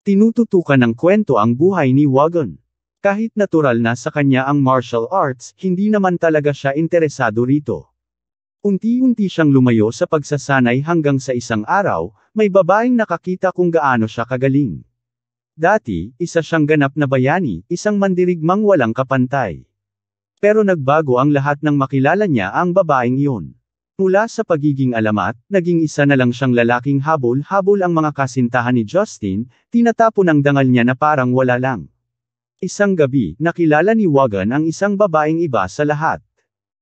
Tinututukan ng kwento ang buhay ni Wagon. Kahit natural na sa kanya ang martial arts, hindi naman talaga siya interesado rito. Unti-unti siyang lumayo sa pagsasanay hanggang sa isang araw, may babaeng nakakita kung gaano siya kagaling. Dati, isa siyang ganap na bayani, isang mandirigmang walang kapantay. Pero nagbago ang lahat nang makilala niya ang babaeng iyon. Mula sa pagiging alamat, naging isa na lang siyang lalaking habol-habol ang mga kasintahan ni Justin, tinatapon ang dangal niya na parang wala lang. Isang gabi, nakilala ni Wagon ang isang babaeng iba sa lahat.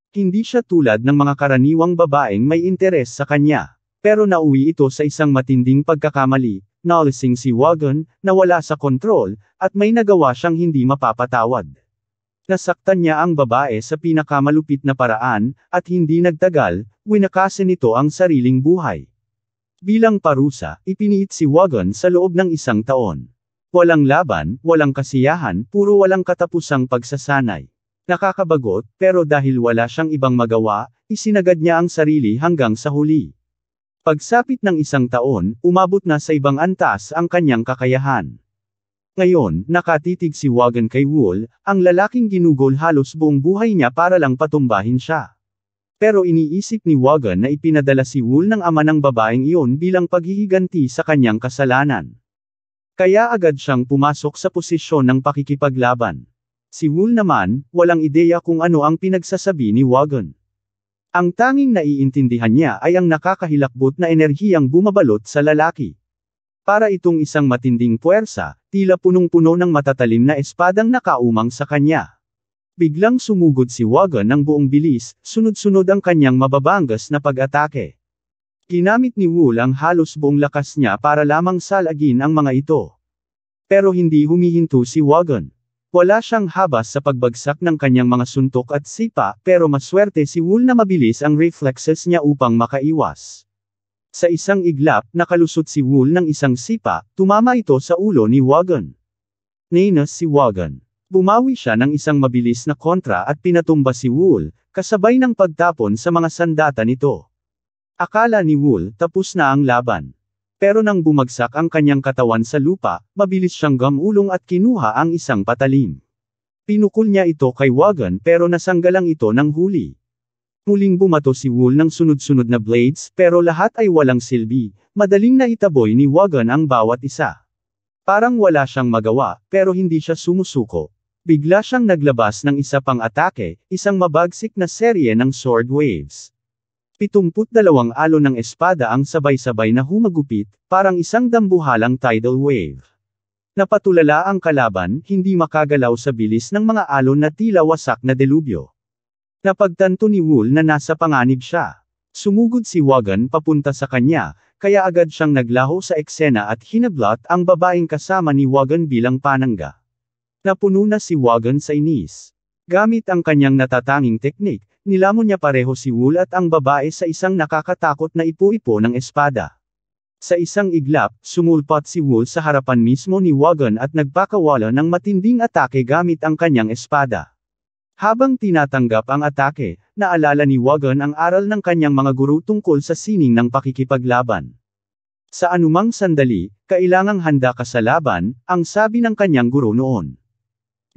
Hindi siya tulad ng mga karaniwang babaeng may interes sa kanya. Pero nauwi ito sa isang matinding pagkakamali, nalasing si Wagon, nawala sa kontrol, at may nagawa siyang hindi mapapatawad. Nasaktan niya ang babae sa pinakamalupit na paraan, at hindi nagtagal, winakasan nito ang sariling buhay. Bilang parusa, ipiniit si Wagon sa loob ng 1 taon. Walang laban, walang kasiyahan, puro walang katapusang pagsasanay. Nakakabagot, pero dahil wala siyang ibang magawa, isinagad niya ang sarili hanggang sa huli. Pagsapit ng 1 taon, umabot na sa ibang antas ang kanyang kakayahan. Ngayon, nakatitig si Wagon kay Wool, ang lalaking ginugol halos buong buhay niya para lang patumbahin siya. Pero iniisip ni Wagon na ipinadala si Wool ng ama ng babaeng iyon bilang paghihiganti sa kanyang kasalanan. Kaya agad siyang pumasok sa posisyon ng pakikipaglaban. Si Wool naman, walang ideya kung ano ang pinagsasabi ni Wagon. Ang tanging naiintindihan niya ay ang nakakahilakbot na enerhiyang bumabalot sa lalaki. Para itong isang matinding puwersa, tila punong-puno ng matatalim na espadang nakaumang sa kanya. Biglang sumugod si Wagon ng buong bilis, sunod-sunod ang kanyang mababanggas na pag-atake. Ginamit ni Wool ang halos buong lakas niya para lamang salagin ang mga ito. Pero hindi humihinto si Wagon. Wala siyang habas sa pagbagsak ng kanyang mga suntok at sipa, pero maswerte si Wool na mabilis ang reflexes niya upang makaiwas. Sa isang iglap, nakalusot si Wool ng isang sipa, tumama ito sa ulo ni Wagon. Nainis si Wagon. Bumawi siya ng isang mabilis na kontra at pinatumba si Wool, kasabay ng pagtapon sa mga sandata nito. Akala ni Wool, tapos na ang laban. Pero nang bumagsak ang kanyang katawan sa lupa, mabilis siyang gumulong at kinuha ang isang patalim. Pinukol niya ito kay Wagon pero nasanggalang ito ng huli. Muling bumato si Wool ng sunod-sunod na blades, pero lahat ay walang silbi, madaling naitaboy ni Wagon ang bawat isa. Parang wala siyang magawa, pero hindi siya sumusuko. Bigla siyang naglabas ng isa pang atake, isang mabagsik na serye ng sword waves. 72 alon ng espada ang sabay-sabay na humagupit, parang isang dambuhalang tidal wave. Napatulala ang kalaban, hindi makagalaw sa bilis ng mga alon na tila wasak na delubyo. Napagtanto ni Wool na nasa panganib siya. Sumugod si Wagon papunta sa kanya, kaya agad siyang naglaho sa eksena at hinablot ang babaeng kasama ni Wagon bilang panangga. Napuno na si Wagon sa inis. Gamit ang kanyang natatanging teknik, nilamon niya pareho si Wool at ang babae sa isang nakakatakot na ipu-ipo ng espada. Sa isang iglap, sumulpot si Wool sa harapan mismo ni Wagon at nagpakawala ng matinding atake gamit ang kanyang espada. Habang tinatanggap ang atake, naalala ni Wagon ang aral ng kanyang mga guro tungkol sa sining ng pakikipaglaban. Sa anumang sandali, kailangang handa ka sa laban, ang sabi ng kanyang guro noon.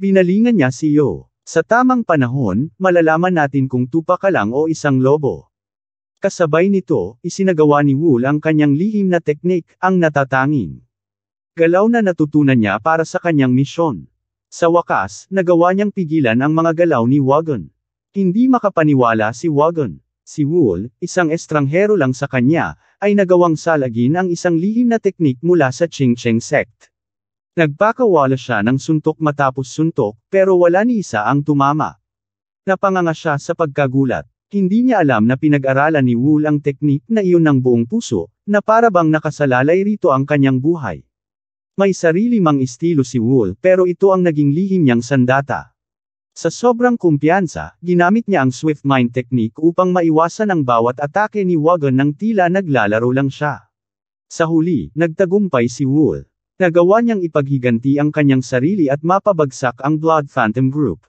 Binalingan niya si Yo. Sa tamang panahon, malalaman natin kung tupa ka lang o isang lobo. Kasabay nito, isinagawa ni Wool ang kanyang lihim na teknik, ang natatanging galaw na natutunan niya para sa kanyang misyon. Sa wakas, nagawa niyang pigilan ang mga galaw ni Wagon. Hindi makapaniwala si Wagon. Si Wool, isang estranghero lang sa kanya, ay nagawang salagin ang isang lihim na teknik mula sa Ching-Cheng sect. Nagpakawala siya ng suntok matapos suntok, pero wala ni isa ang tumama. Napanganga siya sa pagkagulat. Hindi niya alam na pinag-aralan ni Wool ang teknik na iyon ng buong puso, na para bang nakasalalay rito ang kanyang buhay. May sarili mang estilo si Wool pero ito ang naging lihim niyang sandata. Sa sobrang kumpiyansa, ginamit niya ang Swift Mind technique upang maiwasan ang bawat atake ni Wagon nang tila naglalaro lang siya. Sa huli, nagtagumpay si Wool. Nagawa niyang ipaghiganti ang kanyang sarili at mapabagsak ang Blood Phantom Group.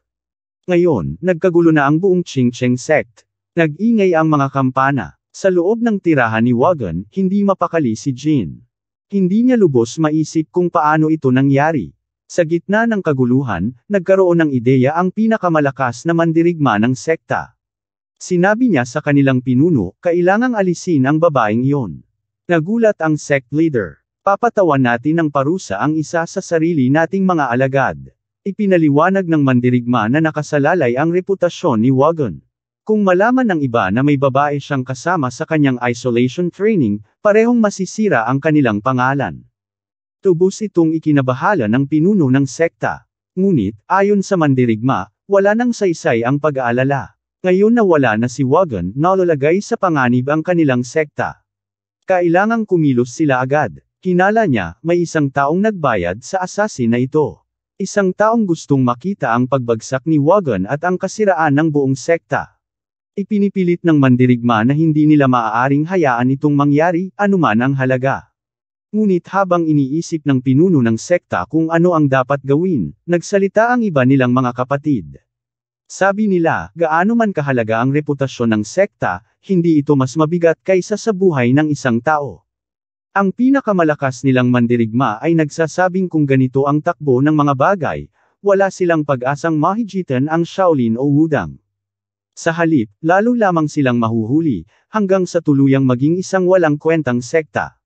Ngayon, nagkagulo na ang buong Ching-Cheng sect. Nag-ingay ang mga kampana. Sa loob ng tirahan ni Wagon, hindi mapakali si Jin. Hindi niya lubos maisip kung paano ito nangyari. Sa gitna ng kaguluhan, nagkaroon ng ideya ang pinakamalakas na mandirigma ng sekta. Sinabi niya sa kanilang pinuno, kailangang alisin ang babaeng iyon. Nagulat ang sect leader. Papatawan natin ng parusa ang isa sa sarili nating mga alagad. Ipinaliwanag ng mandirigma na nakasalalay ang reputasyon ni Wagon. Kung malaman ng iba na may babae siyang kasama sa kanyang isolation training, parehong masisira ang kanilang pangalan. Tubos itong ikinabahala ng pinuno ng sekta. Ngunit, ayon sa mandirigma, wala nang saysay ang pag-aalala. Ngayon na wala na si Wagon, nalalagay sa panganib ang kanilang sekta. Kailangang kumilos sila agad. Kinala niya, may isang taong nagbayad sa assassin na ito. Isang taong gustong makita ang pagbagsak ni Wagon at ang kasiraan ng buong sekta. Ipinipilit ng mandirigma na hindi nila maaaring hayaan itong mangyari, anuman ang halaga. Ngunit habang iniisip ng pinuno ng sekta kung ano ang dapat gawin, nagsalita ang iba nilang mga kapatid. Sabi nila, gaano man kahalaga ang reputasyon ng sekta, hindi ito mas mabigat kaysa sa buhay ng isang tao. Ang pinakamalakas nilang mandirigma ay nagsasabing kung ganito ang takbo ng mga bagay, wala silang pag-asang mahigitan ang Shaolin o Wudang. Sa halip, lalo lamang silang mahuhuli, hanggang sa tuluyang maging isang walang kwentang sekta.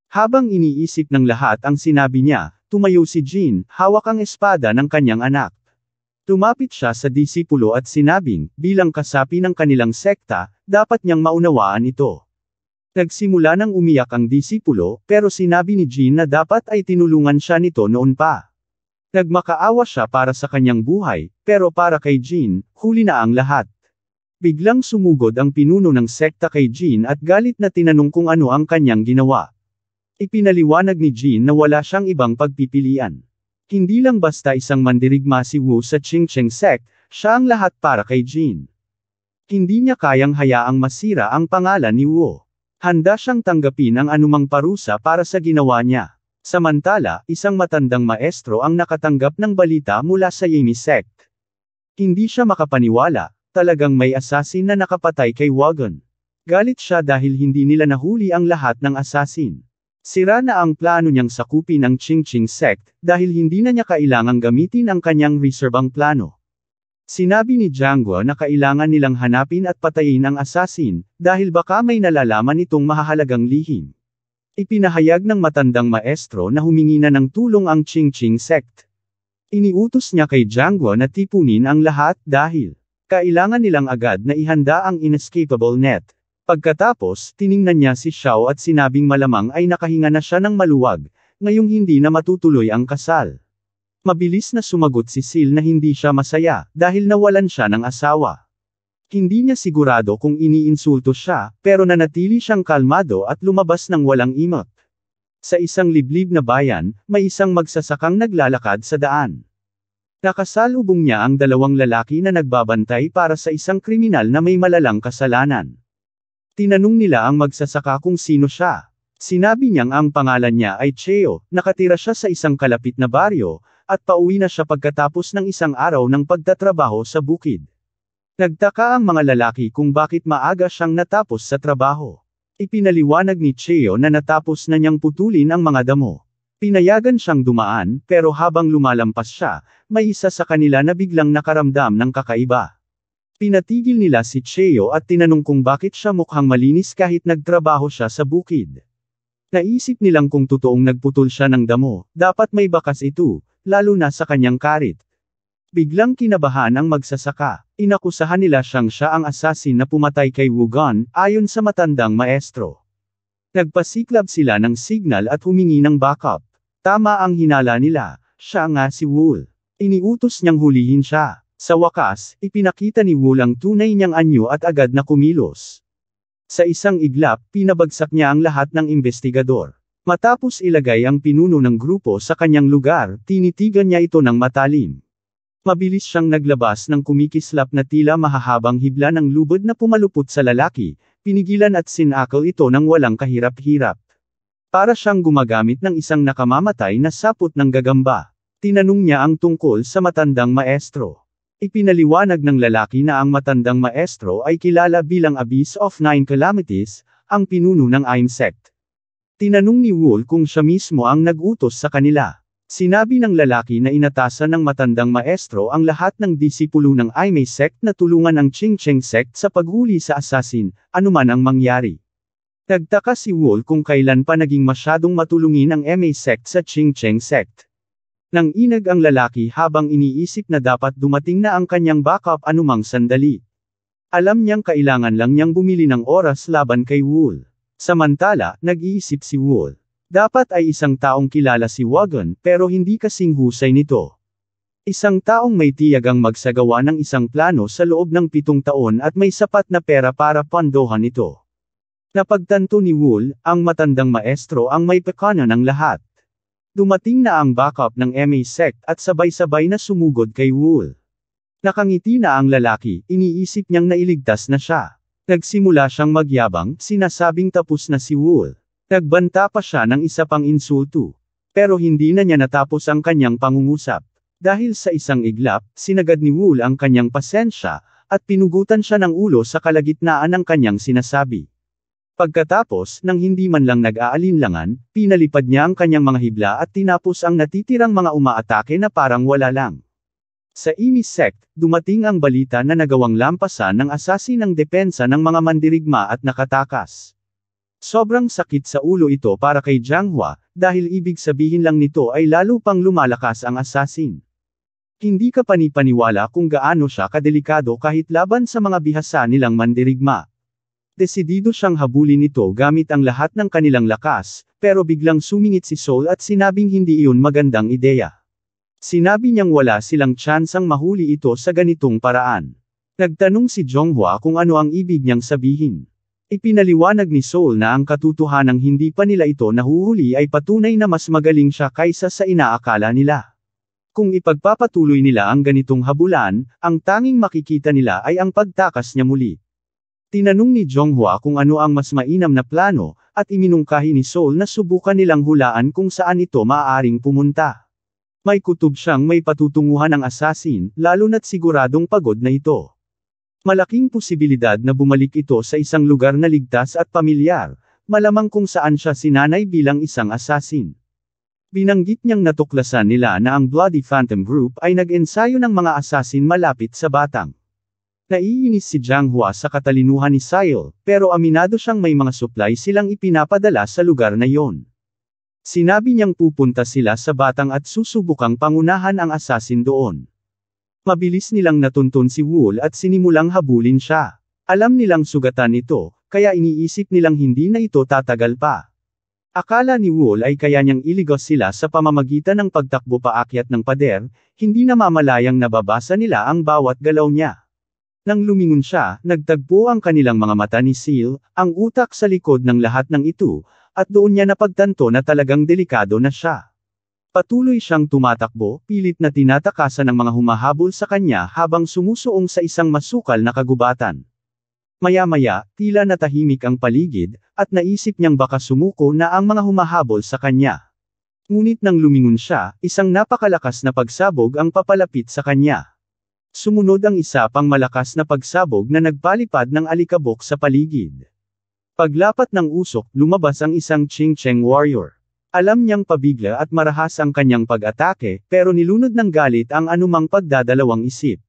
Habang iniisip ng lahat ang sinabi niya, tumayo si Jin, hawak ang espada ng kanyang anak. Tumapit siya sa disipulo at sinabing, bilang kasapi ng kanilang sekta, dapat niyang maunawaan ito. Nagsimula nang umiyak ang disipulo, pero sinabi ni Jin na dapat ay tinulungan siya nito noon pa. Nagmakaawa siya para sa kanyang buhay, pero para kay Jin, huli na ang lahat. Biglang sumugod ang pinuno ng sekta kay Jin at galit na tinanong kung ano ang kanyang ginawa. Ipinaliwanag ni Jin na wala siyang ibang pagpipilian. Hindi lang basta isang mandirigma si Wu sa Qingcheng sect, siya ang lahat para kay Jin. Hindi niya kayang hayaang masira ang pangalan ni Wu. Handa siyang tanggapin ang anumang parusa para sa ginawa niya. Samantala, isang matandang maestro ang nakatanggap ng balita mula sa Yimi sect. Hindi siya makapaniwala, talagang may assassin na nakapatay kay Wagon. Galit siya dahil hindi nila nahuli ang lahat ng assassin. Sira na ang plano niyang sakupin ang Qingcheng sect, dahil hindi na niya kailangang gamitin ang kanyang reserbang plano. Sinabi ni Jianghua na kailangan nilang hanapin at patayin ang assassin, dahil baka may nalalaman itong mahahalagang lihim. Ipinahayag ng matandang maestro na humingi na ng tulong ang Qingcheng sect. Iniutos niya kay Jianghua na tipunin ang lahat dahil kailangan nilang agad na ihanda ang inescapable net. Pagkatapos, tiningnan niya si Xiao at sinabing malamang ay nakahinga na siya ng maluwag, ngayong hindi na matutuloy ang kasal. Mabilis na sumagot si Sil na hindi siya masaya, dahil nawalan siya ng asawa. Hindi niya sigurado kung iniinsulto siya, pero nanatili siyang kalmado at lumabas ng walang imot. Sa isang liblib na bayan, may isang magsasakang naglalakad sa daan. Nakasalubong niya ang dalawang lalaki na nagbabantay para sa isang kriminal na may malalang kasalanan. Tinanong nila ang magsasaka kung sino siya. Sinabi niyang ang pangalan niya ay Cheo, nakatira siya sa isang kalapit na baryo, at pauwi na siya pagkatapos ng isang araw ng pagtatrabaho sa bukid. Nagtaka ang mga lalaki kung bakit maaga siyang natapos sa trabaho. Ipinaliwanag ni Cheo na natapos na niyang putulin ang mga damo. Pinayagan siyang dumaan, pero habang lumalampas siya, may isa sa kanila na biglang nakaramdam ng kakaiba. Pinatigil nila si Cheo at tinanong kung bakit siya mukhang malinis kahit nagtrabaho siya sa bukid. Naisip nilang kung totoong nagputol siya ng damo, dapat may bakas ito, lalo na sa kanyang karit. Biglang kinabahan ang magsasaka. Inakusahan nila siya ang assassin na pumatay kay Wugan, ayon sa matandang maestro. Nagpasiklab sila ng signal at humingi ng backup. Tama ang hinala nila, siya nga si Wu. Iniutos niyang hulihin siya. Sa wakas, ipinakita ni Wu ang tunay niyang anyo at agad na kumilos. Sa isang iglap, pinabagsak niya ang lahat ng investigador. Matapos ilagay ang pinuno ng grupo sa kanyang lugar, tinitigan niya ito ng matalim. Mabilis siyang naglabas ng kumikislap na tila mahahabang hibla ng lubod na pumalupot sa lalaki, pinigilan at sinakal ito ng walang kahirap-hirap. Para siyang gumagamit ng isang nakamamatay na sapot ng gagamba. Tinanong niya ang tungkol sa matandang maestro. Ipinaliwanag ng lalaki na ang matandang maestro ay kilala bilang Abyss of 9 Calamities, ang pinuno ng Aim sect. Tinanong ni Wool kung siya mismo ang nag-utos sa kanila. Sinabi ng lalaki na inatasan ng matandang maestro ang lahat ng disipulo ng Aimee sect na tulungan ang Ching Cheng sect sa paghuli sa assassin, anuman ang mangyari. Nagtaka si Wool kung kailan pa naging masyadong matulungin ang Aimee sect sa Ching Cheng sect. Nang inag ang lalaki habang iniisip na dapat dumating na ang kanyang backup anumang sandali. Alam niyang kailangan lang niyang bumili ng oras laban kay Wool. Samantala, nag-iisip si Wool. Dapat ay isang taong kilala si Wagon pero hindi kasing husay nito. Isang taong may tiyagang magsagawa ng isang plano sa loob ng 7 taon at may sapat na pera para pondohan ito. Napagtanto ni Wool, ang matandang maestro ang may pekana ng lahat. Dumating na ang backup ng Aimee sect at sabay-sabay na sumugod kay Wool. Nakangiti na ang lalaki, iniisip niyang nailigtas na siya. Nagsimula siyang magyabang, sinasabing tapos na si Wool. Nagbanta pa siya ng isa pang insulto. Pero hindi na niya natapos ang kanyang pangungusap. Dahil sa isang iglap, sinagad ni Wool ang kanyang pasensya, at pinugutan siya ng ulo sa kalagitnaan ng kanyang sinasabi. Pagkatapos, nang hindi man lang nag-aalinlangan, pinalipad niya ang kanyang mga hibla at tinapos ang natitirang mga umaatake na parang wala lang. Sa Aimee sect, dumating ang balita na nagawang lampasan ng assassin ang depensa ng mga mandirigma at nakatakas. Sobrang sakit sa ulo ito para kay Jianghua, dahil ibig sabihin lang nito ay lalo pang lumalakas ang assassin. Hindi ka panipaniwala kung gaano siya kadelikado kahit laban sa mga bihasa nilang mandirigma. Desidido siyang habulin ito gamit ang lahat ng kanilang lakas, pero biglang sumingit si Soul at sinabing hindi iyon magandang ideya. Sinabi niyang wala silang tsansang mahuli ito sa ganitong paraan. Nagtanong si Jianghua kung ano ang ibig niyang sabihin. Ipinaliwanag ni Soul na ang katotohanang hindi pa nila ito nahuhuli ay patunay na mas magaling siya kaysa sa inaakala nila. Kung ipagpapatuloy nila ang ganitong habulan, ang tanging makikita nila ay ang pagtakas niya muli. Tinanong ni Jianghua kung ano ang mas mainam na plano, at iminungkahi ni Soul na subukan nilang hulaan kung saan ito maaaring pumunta. May kutob siyang may patutunguhan ng assassin, lalo na't siguradong pagod na ito. Malaking posibilidad na bumalik ito sa isang lugar na ligtas at pamilyar, malamang kung saan siya sinanay bilang isang assassin. Binanggit niyang natuklasan nila na ang Bloody Phantom Group ay nag-ensayo ng mga assassin malapit sa Batang. Naiinis si Jianghua sa katalinuhan ni Sail, pero aminado siyang may mga supply silang ipinapadala sa lugar na yon. Sinabi niyang pupunta sila sa Batang at susubukang pangunahan ang assassin doon. Mabilis nilang natuntun si Wool at sinimulang habulin siya. Alam nilang sugatan ito, kaya iniisip nilang hindi na ito tatagal pa. Akala ni Wool ay kaya niyang iligos sila sa pamamagitan ng pagtakbo paakyat ng pader, hindi na mamalayang nababasa nila ang bawat galaw niya. Nang lumingon siya, nagtagpo ang kanilang mga mata ni Seal, ang utak sa likod ng lahat ng ito, at doon niya napagtanto na talagang delikado na siya. Patuloy siyang tumatakbo, pilit na tinatakasan ng mga humahabol sa kanya habang sumusuong sa isang masukal na kagubatan. Maya-maya, tila natahimik ang paligid, at naisip niyang baka sumuko na ang mga humahabol sa kanya. Ngunit nang lumingon siya, isang napakalakas na pagsabog ang papalapit sa kanya. Sumunod ang isa pang malakas na pagsabog na nagpalipad ng alikabok sa paligid. Paglapat ng usok, lumabas ang isang Ching Cheng warrior. Alam niyang pabigla at marahas ang kanyang pag-atake, pero nilunod ng galit ang anumang pagdadalawang isip.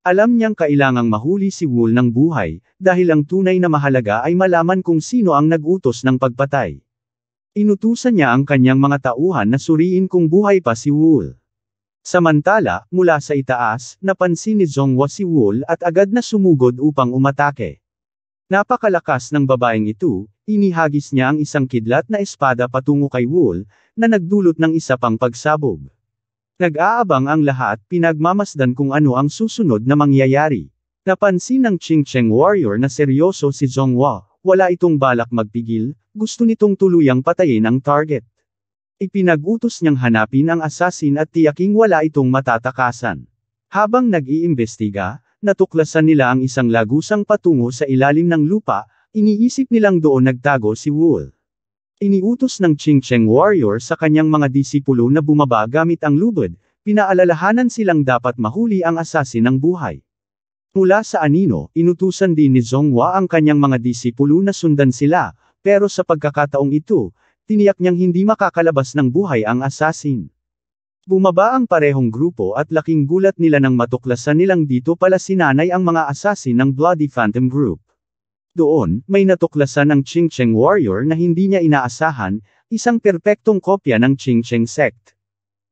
Alam niyang kailangang mahuli si Wool ng buhay, dahil ang tunay na mahalaga ay malaman kung sino ang nag-utos ng pagpatay. Inutusan niya ang kanyang mga tauhan na suriin kung buhay pa si Wool. Samantala, mula sa itaas, napansin ni Jianghua si Wool at agad na sumugod upang umatake. Napakalakas ng babaeng ito, inihagis niya ang isang kidlat na espada patungo kay Wool, na nagdulot ng isa pang pagsabog. Nag-aabang ang lahat, pinagmamasdan kung ano ang susunod na mangyayari. Napansin ng Ching Cheng warrior na seryoso si Jianghua, wala itong balak magpigil, gusto nitong tuluyang patayin ang target. Ipinag-utos niyang hanapin ang assassin at tiyaking wala itong matatakasan. Habang nag-iimbestiga, natuklasan nila ang isang lagusang patungo sa ilalim ng lupa, iniisip nilang doon nagtago si Wool. Iniutos ng Ching Cheng warrior sa kanyang mga disipulo na bumaba gamit ang lubid, pinaalalahanan silang dapat mahuli ang assassin ng buhay. Mula sa anino, inutusan din ni Jianghua ang kanyang mga disipulo na sundan sila, pero sa pagkakataong ito, tiniyak niyang hindi makakalabas ng buhay ang assassin. Bumaba ang parehong grupo at laking gulat nila nang matuklasan nilang dito pala sinanay ang mga assassin ng Bloody Phantom Group. Doon, may natuklasan ang Ching Cheng Warrior na hindi niya inaasahan, isang perpektong kopya ng Ching Cheng Sect.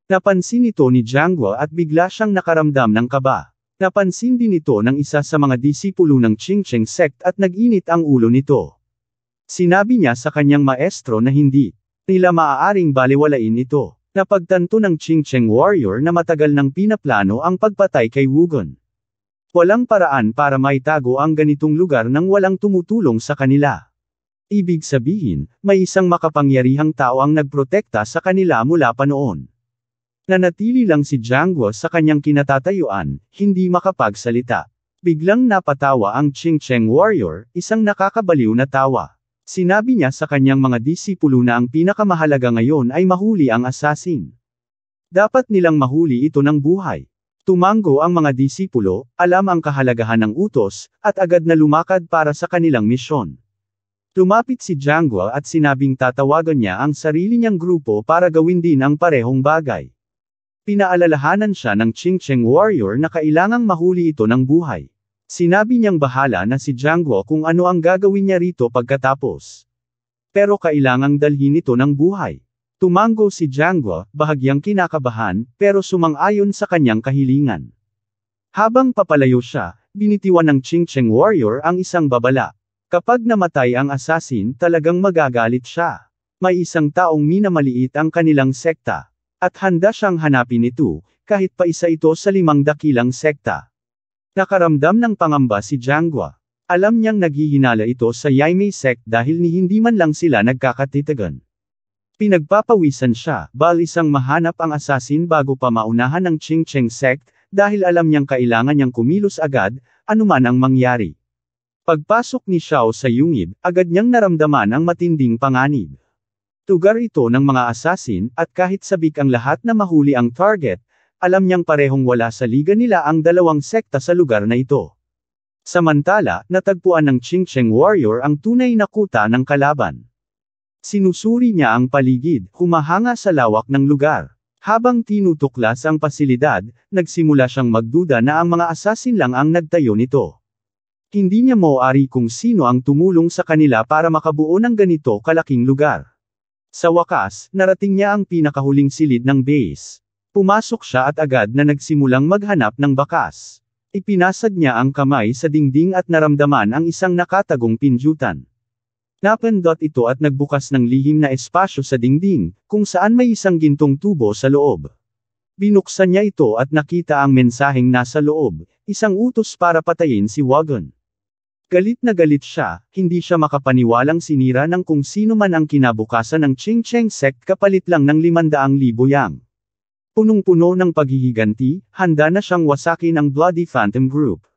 Napansin ito ni Jiangguo at bigla siyang nakaramdam ng kaba. Napansin din ito ng isa sa mga disipulo ng Ching Cheng Sect at nag-init ang ulo nito. Sinabi niya sa kanyang maestro na hindi nila maaaring baliwalain ito. Napagtanto ng Ching Cheng Warrior na matagal nang pinaplano ang pagpatay kay Wugon. Walang paraan para maitago ang ganitong lugar nang walang tumutulong sa kanila. Ibig sabihin, may isang makapangyarihang tao ang nagprotekta sa kanila mula pa noon. Nanatili lang si Jiangguo sa kanyang kinatatayuan, hindi makapagsalita. Biglang napatawa ang Ching Cheng Warrior, isang nakakabaliw na tawa. Sinabi niya sa kanyang mga disipulo na ang pinakamahalaga ngayon ay mahuli ang assassin. Dapat nilang mahuli ito ng buhay. Tumango ang mga disipulo, alam ang kahalagahan ng utos, at agad na lumakad para sa kanilang misyon. Lumapit si Jiangguo at sinabing tatawagan niya ang sarili niyang grupo para gawin din ang parehong bagay. Pinaalalahanan siya ng Ching Cheng Warrior na kailangang mahuli ito ng buhay. Sinabi niyang bahala na si Jiangguo kung ano ang gagawin niya rito pagkatapos. Pero kailangang dalhin ito ng buhay. Tumango si Jiangguo, bahagyang kinakabahan, pero sumang-ayon sa kanyang kahilingan. Habang papalayo siya, binitiwan ng Ching Cheng Warrior ang isang babala. Kapag namatay ang assassin, talagang magagalit siya. May isang taong minamaliit ang kanilang sekta. At handa siyang hanapin ito, kahit pa isa ito sa 5 dakilang sekta. Nakaramdam ng pangamba si Jiangguo. Alam niyang naghihinala ito sa Yaimei Sect dahil ni hindi man lang sila nagkakatitagan. Pinagpapawisan siya, isang mahanap ang assassin bago pa maunahan ng Ching Cheng Sect, dahil alam niyang kailangan niyang kumilos agad, anuman ang mangyari. Pagpasok ni Xiao sa yungib, agad niyang naramdaman ang matinding panganib. Tugar ito ng mga assassin, at kahit sabik ang lahat na mahuli ang target, alam niyang parehong wala sa liga nila ang 2 sekta sa lugar na ito. Samantala, natagpuan ng Ching Cheng Warrior ang tunay na kuta ng kalaban. Sinusuri niya ang paligid, humahanga sa lawak ng lugar. Habang tinutuklas ang pasilidad, nagsimula siyang magduda na ang mga assassin lang ang nagtayo nito. Hindi niya mauari kung sino ang tumulong sa kanila para makabuo ng ganito kalaking lugar. Sa wakas, narating niya ang pinakahuling silid ng base. Pumasok siya at agad na nagsimulang maghanap ng bakas. Ipinasag niya ang kamay sa dingding at naramdaman ang isang nakatagong pindutan. Napindot ito at nagbukas ng lihim na espasyo sa dingding, kung saan may isang gintong tubo sa loob. Binuksan niya ito at nakita ang mensaheng nasa loob, isang utos para patayin si Wugon. Galit na galit siya, hindi siya makapaniwalang sinira ng kung sino man ang kinabukasan ng Ching Cheng Sect kapalit lang ng 500,000 yang. Punong-puno ng paghihiganti, handa na siyang wasakin ang Bloody Phantom Group.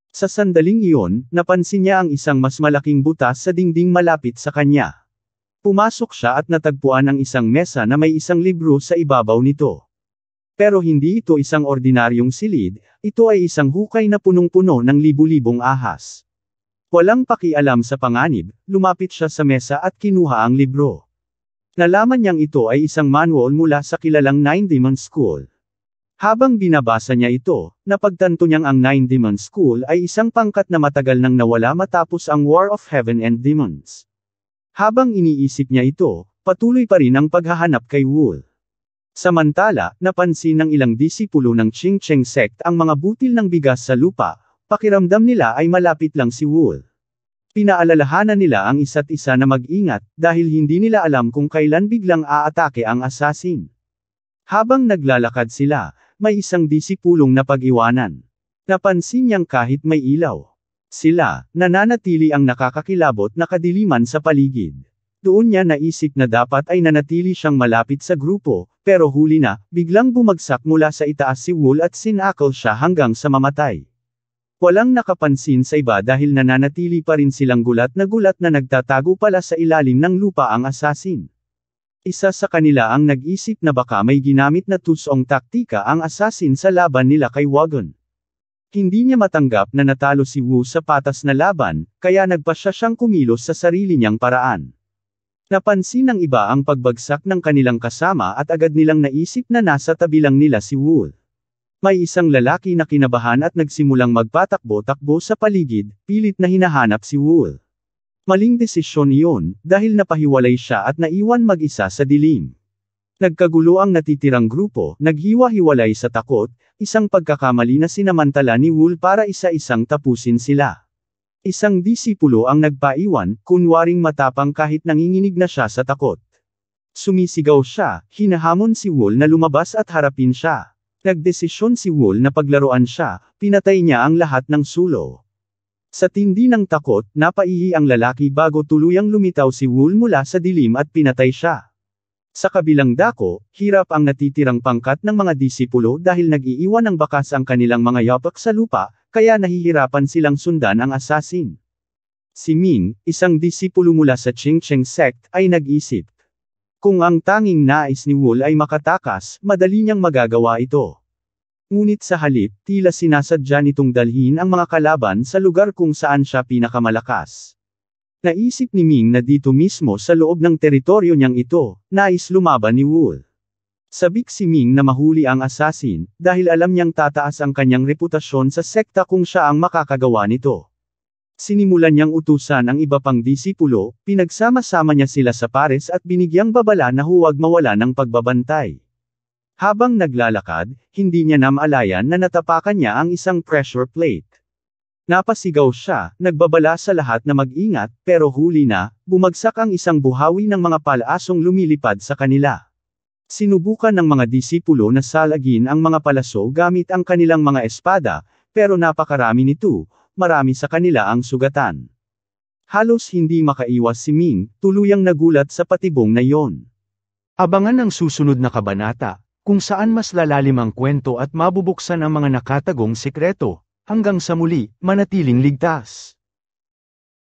Sa sandaling iyon, napansin niya ang isang mas malaking butas sa dingding malapit sa kanya. Pumasok siya at natagpuan ang isang mesa na may isang libro sa ibabaw nito. Pero hindi ito isang ordinaryong silid, ito ay isang hukay na punong-puno ng libu-libong ahas. Walang pakialam sa panganib, lumapit siya sa mesa at kinuha ang libro. Nalaman niyang ito ay isang manual mula sa kilalang Nine Demon School. Habang binabasa niya ito, napagtanto niyang ang Nine Demon School ay isang pangkat na matagal nang nawala matapos ang War of Heaven and Demons. Habang iniisip niya ito, patuloy pa rin ang paghahanap kay Wu. Samantala, napansin ng ilang disipulo ng Ching Cheng Sect ang mga butil ng bigas sa lupa, pakiramdam nila ay malapit lang si Wu. Pinaalalahanan nila ang isa't isa na mag-ingat, dahil hindi nila alam kung kailan biglang aatake ang assassin. Habang naglalakad sila, may isang disipulong napag-iwanan. Napansin niyang kahit may ilaw, sila, nananatili ang nakakakilabot na kadiliman sa paligid. Doon niya naisip na dapat ay nanatili siyang malapit sa grupo, pero huli na, biglang bumagsak mula sa itaas si Wu at sinakal siya hanggang sa mamatay. Walang nakapansin sa iba dahil nananatili pa rin silang gulat na nagtatago pala sa ilalim ng lupa ang assassin. Isa sa kanila ang nag-isip na baka may ginamit na tusong taktika ang assassin sa laban nila kay Wugon. Hindi niya matanggap na natalo si Wu sa patas na laban, kaya nagpasya siyang kumilos sa sarili niyang paraan. Napansin ng iba ang pagbagsak ng kanilang kasama at agad nilang naisip na nasa tabi lang nila si Wool. May isang lalaki na kinabahan at nagsimulang magpatakbo-takbo sa paligid, pilit na hinahanap si Wool. Maling desisyon iyon, dahil napahiwalay siya at naiwan mag-isa sa dilim. Nagkagulo ang natitirang grupo, naghiwa-hiwalay sa takot, isang pagkakamali na sinamantala ni Wool para isa-isang tapusin sila. Isang disipulo ang nagpaiwan, kunwaring matapang kahit nanginginig na siya sa takot. Sumisigaw siya, hinahamon si Wool na lumabas at harapin siya. Nagdesisyon si Wool na paglaruan siya, pinatay niya ang lahat ng sulo. Sa tindi ng takot, napaihi ang lalaki bago tuluyang lumitaw si Wool mula sa dilim at pinatay siya. Sa kabilang dako, hirap ang natitirang pangkat ng mga disipulo dahil nag-iiwan ng bakas ang kanilang mga yapak sa lupa, kaya nahihirapan silang sundan ang assassin. Si Ming, isang disipulo mula sa Ching-Cheng sect, ay nag-isip. Kung ang tanging nais ni Wool ay makatakas, madali niyang magagawa ito. Ngunit sa halip, tila sinasadya nitong dalhin ang mga kalaban sa lugar kung saan siya pinakamalakas. Naisip ni Ming na dito mismo sa loob ng teritoryo niyang ito, nais lumaban ni Wool. Sabik si Ming na mahuli ang assassin, dahil alam niyang tataas ang kanyang reputasyon sa sekta kung siya ang makakagawa nito. Sinimulan niyang utusan ang iba pang disipulo, pinagsama-sama niya sila sa pares at binigyang babala na huwag mawala ng pagbabantay. Habang naglalakad, hindi niya namalayan na natapakan niya ang isang pressure plate. Napasigaw siya, nagbabala sa lahat na mag-ingat, pero huli na, bumagsak ang isang buhawi ng mga palaasong lumilipad sa kanila. Sinubukan ng mga disipulo na salagin ang mga palaso gamit ang kanilang mga espada, pero napakarami nito, marami sa kanila ang sugatan. Halos hindi makaiwas si Ming, tuluyang nagulat sa patibong na iyon. Abangan ang susunod na kabanata, kung saan mas lalalim ang kwento at mabubuksan ang mga nakatagong sikreto. Hanggang sa muli, manatiling ligtas.